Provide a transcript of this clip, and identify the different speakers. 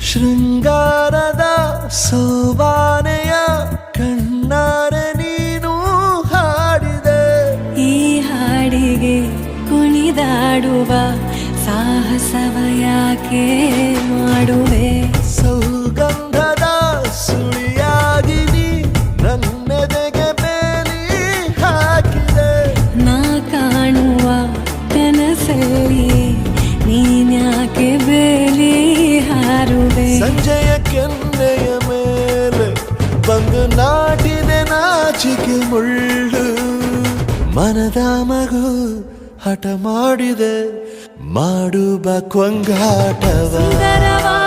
Speaker 1: ಶೃಂಗಾರದ ಸೋಬಾನೆಯ ಕಣ್ಣಾರೆ ನೀನು ಹಾಡಿದೆ.
Speaker 2: ಈ ಹಾಡಿಗೆ ಕುಣಿದಾಡುವ ಸಾಹಸವ ಯಾಕೆ ಮಾಡುವೆ?
Speaker 1: ಸೌಗಂಧದ ಸುಳಿಯಾಗಿ ನೀ ನನ್ನೆದೆಗೆ ಬೇಲಿ ಹಾಕಿದೆ.
Speaker 2: ನಾ ಕಾಣುವ ಕನಸಲ್ಲಿ ನೀನ್ಯಾಕೆ ಬೇಲಿ ಹಾರುವೆ?
Speaker 1: ಸಂಜೆಯ ಕೆನ್ನೆಯ ಮೇಲೆ ಬಂದು ನಾಟಿದೆ ನಾಚಿಕೆ ಮುಳ್ಳು. ಮನದ ಮಗು ಹಠ ಮಾಡಿದೆ ಮಾಡುವ ಕೊಂಗಾಟವ.
Speaker 2: ಸುಂದರವಾ